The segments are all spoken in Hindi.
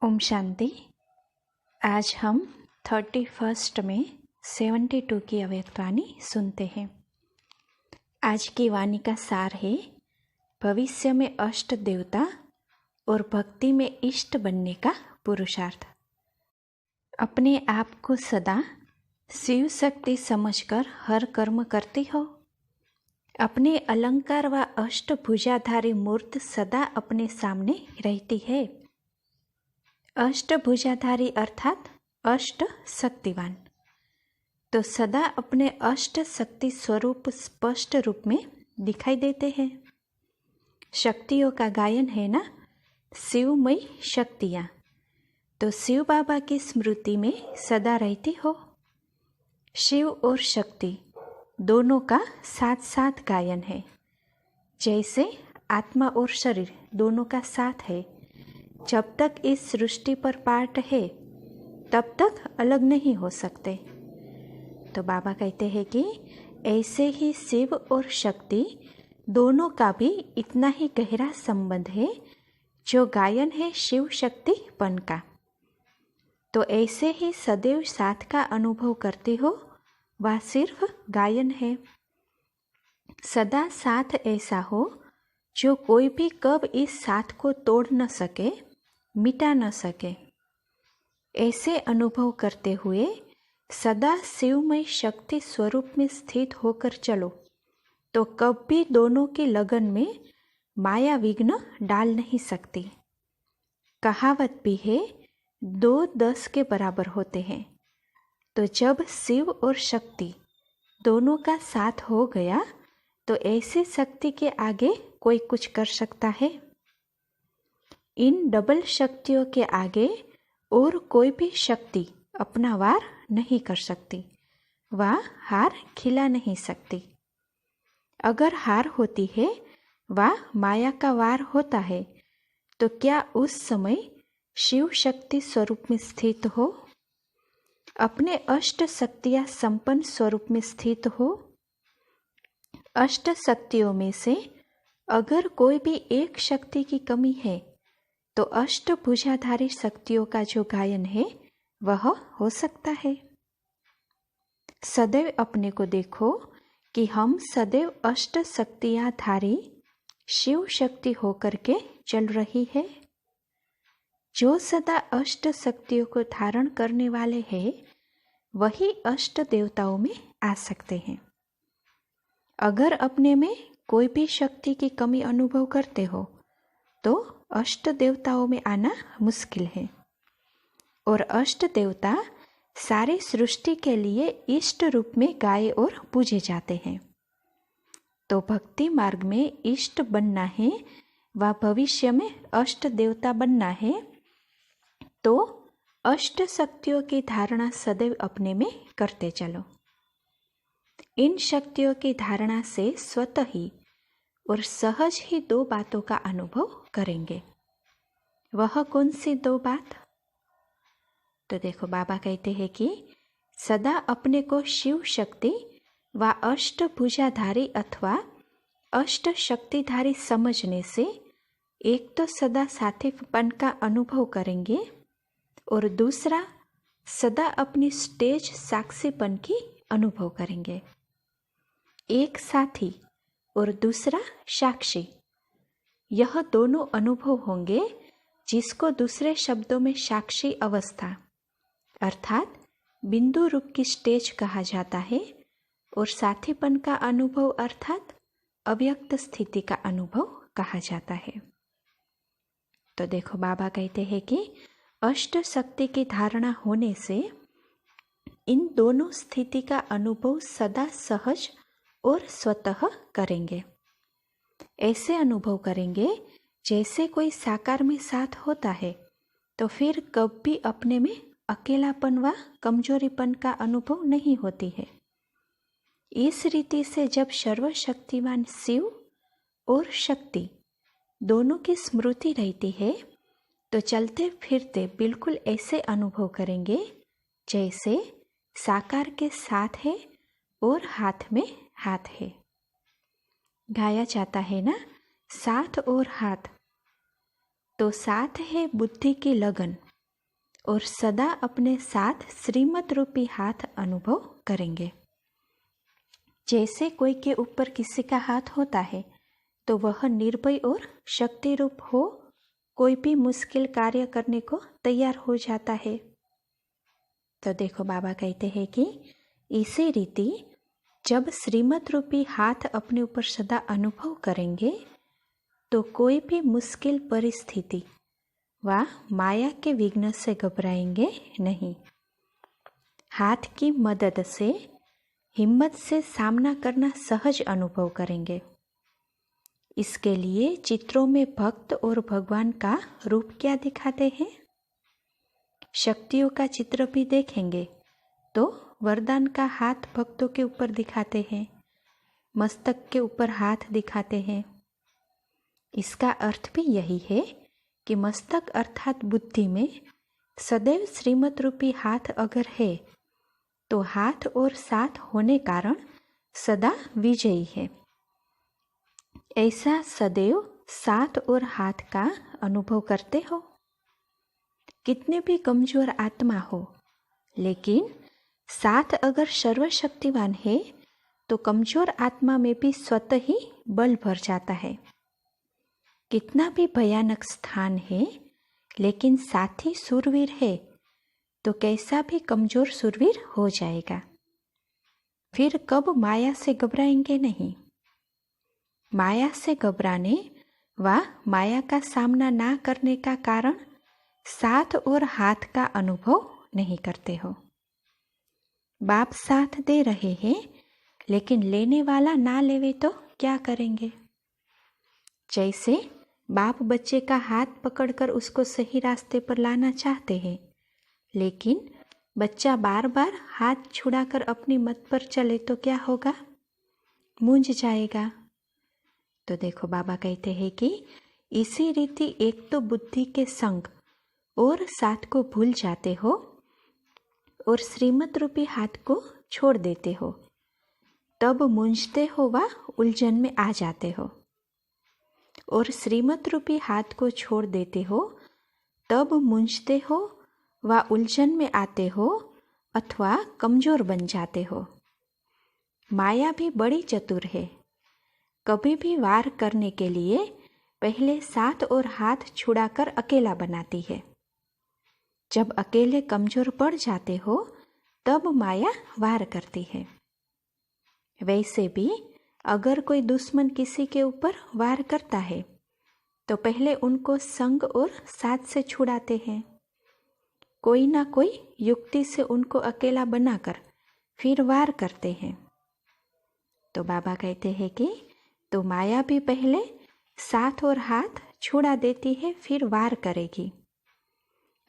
ओम शांति। आज हम 31 में 72 की अव्यक्तवाणी सुनते हैं। आज की वाणी का सार है, भविष्य में अष्ट देवता और भक्ति में इष्ट बनने का पुरुषार्थ। अपने आप को सदा शिव शक्ति समझकर हर कर्म करती हो। अपने अलंकार व अष्टभुजाधारी मूर्त सदा अपने सामने रहती है। अष्टभुजाधारी अर्थात अष्ट शक्तिवान, तो सदा अपने अष्ट शक्ति स्वरूप स्पष्ट रूप में दिखाई देते हैं। शक्तियों का गायन है ना, शिवमयी शक्तियाँ, तो शिव बाबा की स्मृति में सदा रहती हो। शिव और शक्ति दोनों का साथ साथ गायन है, जैसे आत्मा और शरीर दोनों का साथ है। जब तक इस सृष्टि पर पार्ट है तब तक अलग नहीं हो सकते। तो बाबा कहते हैं कि ऐसे ही शिव और शक्ति दोनों का भी इतना ही गहरा संबंध है जो गायन है शिव शक्तिपन का। तो ऐसे ही सदैव साथ का अनुभव करती हो, वह सिर्फ गायन है। सदा साथ ऐसा हो जो कोई भी कब इस साथ को तोड़ न सके, मिटा न सके। ऐसे अनुभव करते हुए सदा शिवमय शक्ति स्वरूप में स्थित होकर चलो, तो कभी दोनों की लगन में माया विघ्न डाल नहीं सकती। कहावत भी है, 2 10 के बराबर होते हैं। तो जब शिव और शक्ति दोनों का साथ हो गया, तो ऐसी शक्ति के आगे कोई कुछ कर सकता है? इन डबल शक्तियों के आगे और कोई भी शक्ति अपना वार नहीं कर सकती, वह हार खिला नहीं सकती। अगर हार होती है, वह माया का वार होता है, तो क्या उस समय शिव शक्ति स्वरूप में स्थित हो, अपने अष्ट शक्तियां संपन्न स्वरूप में स्थित हो। अष्ट शक्तियों में से अगर कोई भी एक शक्ति की कमी है, तो अष्टभुजाधारी शक्तियों का जो गायन है वह हो सकता है। सदैव अपने को देखो कि हम सदैव अष्ट शक्तियां धारी शिव शक्ति होकर के चल रही है। जो सदा अष्ट शक्तियों को धारण करने वाले हैं, वही अष्ट देवताओं में आ सकते हैं। अगर अपने में कोई भी शक्ति की कमी अनुभव करते हो, तो अष्ट देवताओं में आना मुश्किल है। और अष्ट देवता सारी सृष्टि के लिए इष्ट रूप में गाए और पूजे जाते हैं। तो भक्ति मार्ग में इष्ट बनना है व भविष्य में अष्ट देवता बनना है, तो अष्ट शक्तियों की धारणा सदैव अपने में करते चलो। इन शक्तियों की धारणा से स्वतः ही और सहज ही 2 बातों का अनुभव करेंगे। वह कौन सी 2 बात? तो देखो, बाबा कहते हैं कि सदा अपने को शिव शक्ति व अष्टभुजाधारी अथवा अष्ट शक्तिधारी समझने से एक तो सदा साथीपन का अनुभव करेंगे, और दूसरा सदा अपनी स्टेज साक्षीपन की अनुभव करेंगे। एक साथी और दूसरा साक्षी, यह दोनों अनुभव होंगे, जिसको दूसरे शब्दों में साक्षी अवस्था अर्थात बिंदु रूप की स्टेज कहा जाता है, और साथीपन का अनुभव अर्थात अव्यक्त स्थिति का अनुभव कहा जाता है। तो देखो, बाबा कहते हैं कि अष्ट शक्ति की धारणा होने से इन दोनों स्थिति का अनुभव सदा सहज और स्वतः करेंगे। ऐसे अनुभव करेंगे जैसे कोई साकार में साथ होता है, तो फिर कभी अपने में अकेलापन व कमजोरीपन का अनुभव नहीं होती है। इस रीति से जब सर्वशक्तिमान शिव और शक्ति दोनों की स्मृति रहती है, तो चलते फिरते बिल्कुल ऐसे अनुभव करेंगे जैसे साकार के साथ है और हाथ में हाथ है। गाया जाता है ना, साथ और हाथ। तो साथ है बुद्धि की लगन और सदा अपने साथ श्रीमत रूपी हाथ अनुभव करेंगे। जैसे कोई के ऊपर किसी का हाथ होता है तो वह निर्भय और शक्ति रूप हो कोई भी मुश्किल कार्य करने को तैयार हो जाता है। तो देखो बाबा कहते हैं कि इसी रीति जब श्रीमत रूपी हाथ अपने ऊपर सदा अनुभव करेंगे तो कोई भी मुश्किल परिस्थिति व माया के विघ्न से घबराएंगे नहीं। हाथ की मदद से हिम्मत से सामना करना सहज अनुभव करेंगे। इसके लिए चित्रों में भक्त और भगवान का रूप क्या दिखाते हैं? शक्तियों का चित्र भी देखेंगे तो वरदान का हाथ भक्तों के ऊपर दिखाते हैं, मस्तक के ऊपर हाथ दिखाते हैं। इसका अर्थ भी यही है कि मस्तक अर्थात बुद्धि में सदैव श्रीमत रूपी हाथ अगर है तो हाथ और साथ होने कारण सदा विजयी है। ऐसा सदैव साथ और हाथ का अनुभव करते हो। कितने भी कमजोर आत्मा हो, लेकिन साथ अगर सर्वशक्तिवान है तो कमजोर आत्मा में भी स्वतः ही बल भर जाता है। कितना भी भयानक स्थान है, लेकिन साथी सूरवीर है तो कैसा भी कमजोर सूरवीर हो जाएगा। फिर कब माया से घबराएंगे नहीं। माया से घबराने व माया का सामना ना करने का कारण साथ और हाथ का अनुभव नहीं करते हो। बाप साथ दे रहे हैं, लेकिन लेने वाला ना लेवे तो क्या करेंगे? जैसे बाप बच्चे का हाथ पकड़कर उसको सही रास्ते पर लाना चाहते हैं, लेकिन बच्चा बार बार हाथ छुड़ाकर अपनी मत पर चले तो क्या होगा? मूंझ जाएगा। तो देखो बाबा कहते हैं कि इसी रीति एक तो बुद्धि के संग और साथ को भूल जाते हो और श्रीमत रूपी हाथ को छोड़ देते हो, तब मूंझते हो व उलझन में आ जाते हो। और श्रीमत रूपी हाथ को छोड़ देते हो तब मूंझते हो व उलझन में आते हो अथवा कमजोर बन जाते हो। माया भी बड़ी चतुर है। कभी भी वार करने के लिए पहले साथ और हाथ छुड़ाकर अकेला बनाती है। जब अकेले कमजोर पड़ जाते हो तब माया वार करती है। वैसे भी अगर कोई दुश्मन किसी के ऊपर वार करता है तो पहले उनको संग और साथ से छुड़ाते हैं। कोई ना कोई युक्ति से उनको अकेला बनाकर फिर वार करते हैं। तो बाबा कहते हैं कि तो माया भी पहले साथ और हाथ छुड़ा देती है, फिर वार करेगी।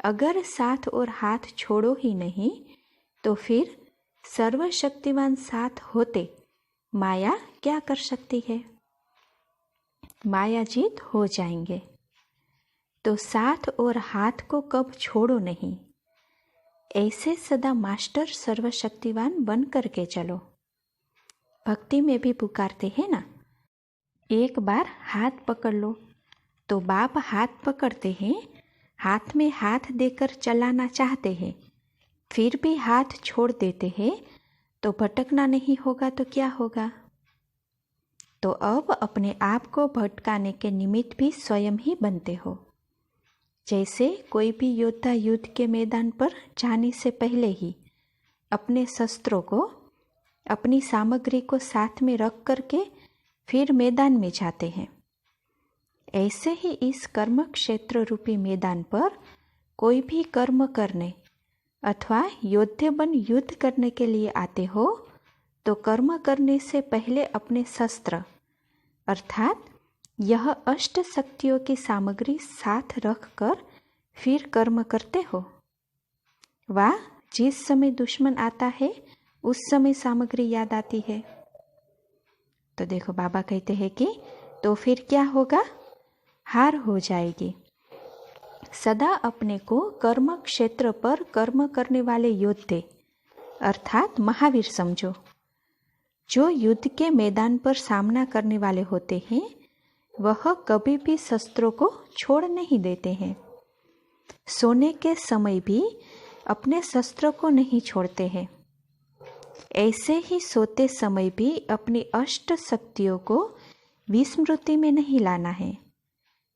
अगर साथ और हाथ छोड़ो ही नहीं तो फिर सर्वशक्तिवान साथ होते माया क्या कर सकती है? माया जीत हो जाएंगे। तो साथ और हाथ को कब छोड़ो नहीं। ऐसे सदा मास्टर सर्वशक्तिवान बन करके चलो। भक्ति में भी पुकारते हैं ना, एक बार हाथ पकड़ लो। तो बाप हाथ पकड़ते हैं, हाथ में हाथ देकर चलाना चाहते हैं, फिर भी हाथ छोड़ देते हैं तो भटकना नहीं होगा तो क्या होगा? तो अब अपने आप को भटकाने के निमित्त भी स्वयं ही बनते हो। जैसे कोई भी योद्धा युद्ध के मैदान पर जाने से पहले ही अपने शस्त्रों को, अपनी सामग्री को साथ में रख करके फिर मैदान में जाते हैं, ऐसे ही इस कर्म क्षेत्र रूपी मैदान पर कोई भी कर्म करने अथवा योद्धे बन युद्ध करने के लिए आते हो तो कर्म करने से पहले अपने शस्त्र अर्थात यह अष्ट शक्तियों की सामग्री साथ रखकर फिर कर्म करते हो। वा जिस समय दुश्मन आता है उस समय सामग्री याद आती है। तो देखो बाबा कहते हैं कि तो फिर क्या होगा? हार हो जाएगी। सदा अपने को कर्म क्षेत्र पर कर्म करने वाले योद्धे अर्थात महावीर समझो। जो युद्ध के मैदान पर सामना करने वाले होते हैं वह कभी भी शस्त्रों को छोड़ नहीं देते हैं। सोने के समय भी अपने शस्त्रों को नहीं छोड़ते हैं, ऐसे ही सोते समय भी अपनी अष्ट शक्तियों को विस्मृति में नहीं लाना है,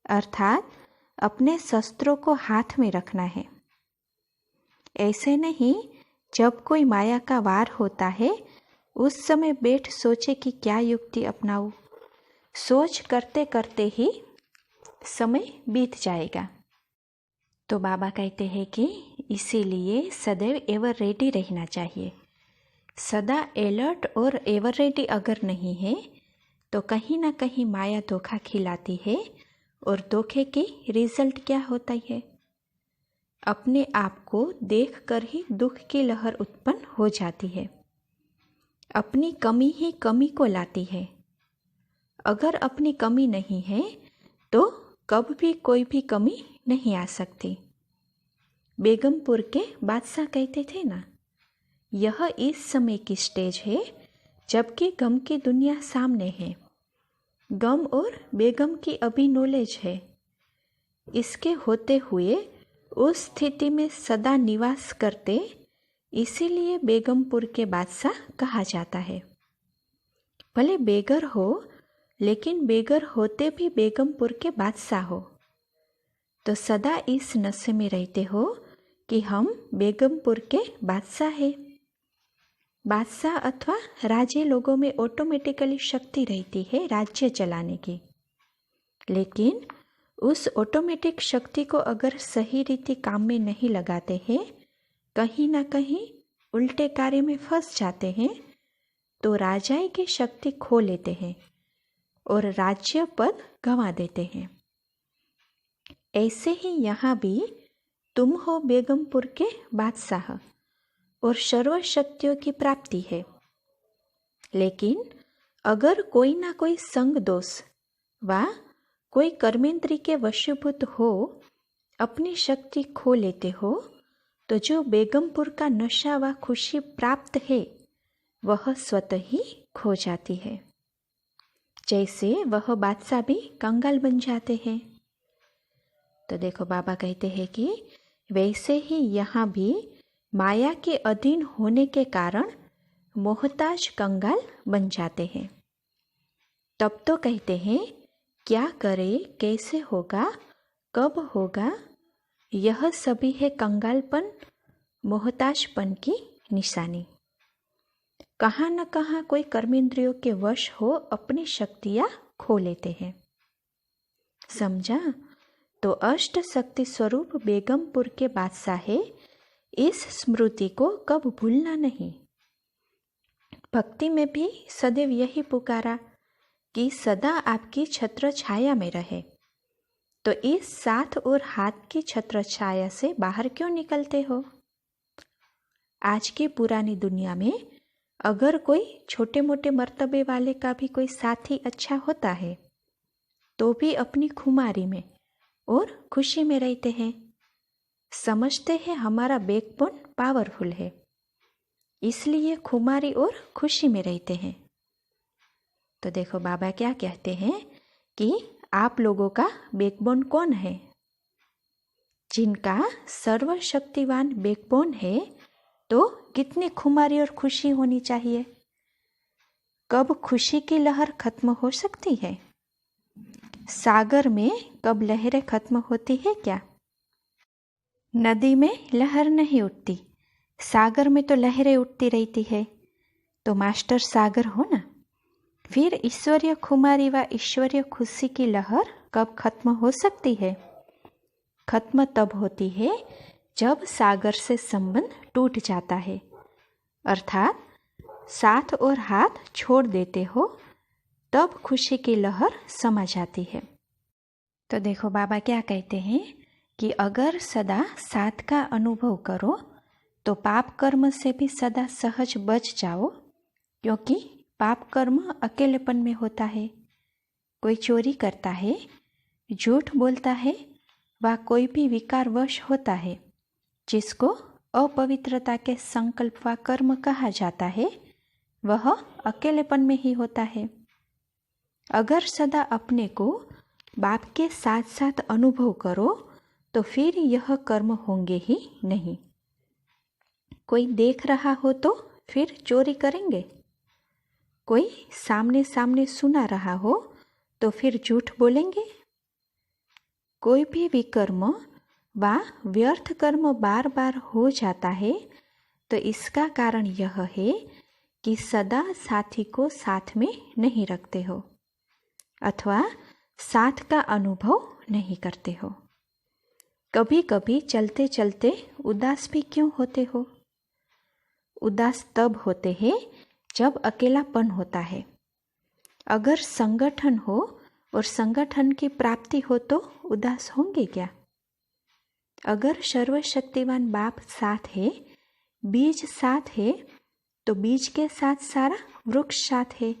अर्थात अपने शस्त्रों को हाथ में रखना है। ऐसे नहीं जब कोई माया का वार होता है उस समय बैठ सोचे कि क्या युक्ति अपनाऊं, सोच करते करते ही समय बीत जाएगा। तो बाबा कहते हैं कि इसीलिए सदैव एवर रेडी रहना चाहिए। सदा अलर्ट और एवर रेडी अगर नहीं है तो कहीं ना कहीं माया धोखा खिलाती है, और धोखे की रिजल्ट क्या होता है? अपने आप को देखकर ही दुख की लहर उत्पन्न हो जाती है। अपनी कमी ही कमी को लाती है। अगर अपनी कमी नहीं है तो कब भी कोई भी कमी नहीं आ सकती। बेगमपुर के बादशाह कहते थे ना, यह इस समय की स्टेज है जबकि गम की दुनिया सामने है। गम और बेगम की अभी नॉलेज है। इसके होते हुए उस स्थिति में सदा निवास करते, इसीलिए बेगमपुर के बादशाह कहा जाता है। भले बेगर हो, लेकिन बेगर होते भी बेगमपुर के बादशाह हो, तो सदा इस नशे में रहते हो कि हम बेगमपुर के बादशाह हैं। बादशाह अथवा राजे लोगों में ऑटोमेटिकली शक्ति रहती है राज्य चलाने की, लेकिन उस ऑटोमेटिक शक्ति को अगर सही रीति काम में नहीं लगाते हैं, कहीं ना कहीं उल्टे कार्य में फंस जाते हैं, तो राजाई की शक्ति खो लेते हैं और राज्य पद गंवा देते हैं। ऐसे ही यहाँ भी तुम हो बेगमपुर के बादशाह और सर्व शक्तियों की प्राप्ति है, लेकिन अगर कोई ना कोई संग दोष व कोई कर्मेंद्री के वशीभूत हो अपनी शक्ति खो लेते हो, तो जो बेगमपुर का नशा व खुशी प्राप्त है वह स्वतः ही खो जाती है। जैसे वह बादशाह भी कंगाल बन जाते हैं। तो देखो बाबा कहते हैं कि वैसे ही यहाँ भी माया के अधीन होने के कारण मोहताज कंगाल बन जाते हैं। तब तो कहते हैं क्या करे, कैसे होगा, कब होगा, यह सभी है कंगालपन, मोहताजपन की निशानी। कहाँ न कहाँ कोई कर्मेंद्रियों के वश हो अपनी शक्तियाँ खो लेते हैं। समझा? तो अष्ट शक्ति स्वरूप बेगमपुर के बादशाह है, इस स्मृति को कब भूलना नहीं। भक्ति में भी सदैव यही पुकारा कि सदा आपकी छत्र छाया में रहे। तो इस साथ और हाथ की छत्र छाया से बाहर क्यों निकलते हो? आज की पुरानी दुनिया में अगर कोई छोटे मोटे मर्तबे वाले का भी कोई साथी अच्छा होता है तो भी अपनी खुमारी में और खुशी में रहते हैं। समझते हैं हमारा बैकबोन पावरफुल है, इसलिए खुमारी और खुशी में रहते हैं। तो देखो बाबा क्या कहते हैं कि आप लोगों का बैकबोन कौन है? जिनका सर्वशक्तिवान बैकबोन है तो कितनी खुमारी और खुशी होनी चाहिए। कब खुशी की लहर खत्म हो सकती है? सागर में कब लहरें खत्म होती है क्या? नदी में लहर नहीं उठती, सागर में तो लहरें उठती रहती है। तो मास्टर सागर हो ना। फिर ईश्वरीय खुमारी व ईश्वरीय खुशी की लहर कब खत्म हो सकती है? खत्म तब होती है जब सागर से संबंध टूट जाता है, अर्थात साथ और हाथ छोड़ देते हो, तब खुशी की लहर समा जाती है। तो देखो बाबा क्या कहते हैं कि अगर सदा साथ का अनुभव करो तो पाप कर्म से भी सदा सहज बच जाओ, क्योंकि पाप कर्म अकेलेपन में होता है। कोई चोरी करता है, झूठ बोलता है व कोई भी विकारवश होता है, जिसको अपवित्रता के संकल्प व कर्म कहा जाता है, वह अकेलेपन में ही होता है। अगर सदा अपने को बाप के साथ साथ अनुभव करो तो फिर यह कर्म होंगे ही नहीं। कोई देख रहा हो तो फिर चोरी करेंगे। कोई सामने सामने सुना रहा हो तो फिर झूठ बोलेंगे। कोई भी विकर्म व व्यर्थ कर्म बार बार हो जाता है तो इसका कारण यह है कि सदा साथी को साथ में नहीं रखते हो अथवा साथ का अनुभव नहीं करते हो। कभी कभी चलते चलते उदास भी क्यों होते हो? उदास तब होते हैं जब अकेलापन होता है। अगर संगठन हो और संगठन की प्राप्ति हो तो उदास होंगे क्या? अगर सर्वशक्तिवान बाप साथ है, बीज साथ है, तो बीज के साथ सारा वृक्ष साथ है,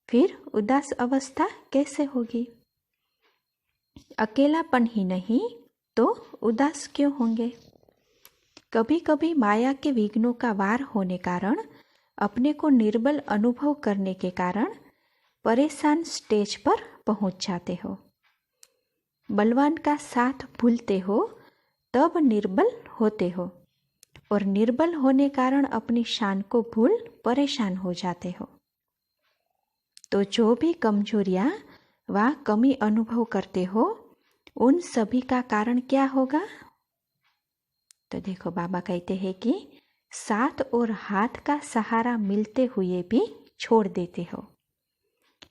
फिर उदास अवस्था कैसे होगी? अकेलापन ही नहीं तो उदास क्यों होंगे? कभी कभी माया के विघ्नों का वार होने कारण अपने को निर्बल अनुभव करने के कारण परेशान स्टेज पर पहुंच जाते हो। बलवान का साथ भूलते हो तब निर्बल होते हो और निर्बल होने कारण अपनी शान को भूल परेशान हो जाते हो। तो जो भी कमजोरियां व कमी अनुभव करते हो उन सभी का कारण क्या होगा? तो देखो बाबा कहते हैं कि साथ और हाथ का सहारा मिलते हुए भी छोड़ देते हो।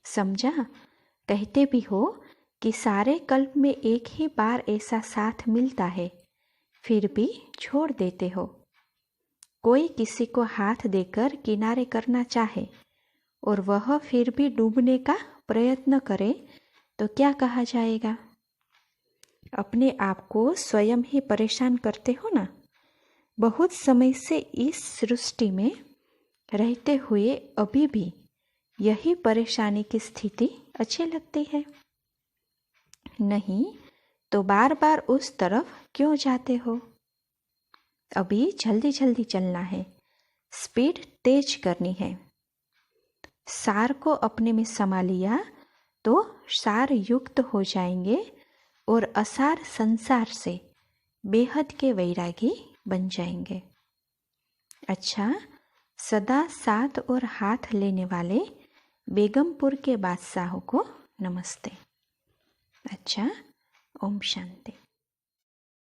समझा? कहते भी हो कि सारे कल्प में एक ही बार ऐसा साथ मिलता है, फिर भी छोड़ देते हो। कोई किसी को हाथ देकर किनारे करना चाहे और वह फिर भी डूबने का प्रयत्न करे तो क्या कहा जाएगा? अपने आप को स्वयं ही परेशान करते हो ना। बहुत समय से इस सृष्टि में रहते हुए अभी भी यही परेशानी की स्थिति अच्छी लगती है? नहीं तो बार बार उस तरफ क्यों जाते हो? अभी जल्दी जल्दी चलना है, स्पीड तेज करनी है। सार को अपने में समा लिया तो सार युक्त हो जाएंगे और असार संसार से बेहद के वैरागी बन जाएंगे। अच्छा, सदा साथ और हाथ लेने वाले बेगमपुर के बादशाह को नमस्ते। अच्छा, ओम शांति।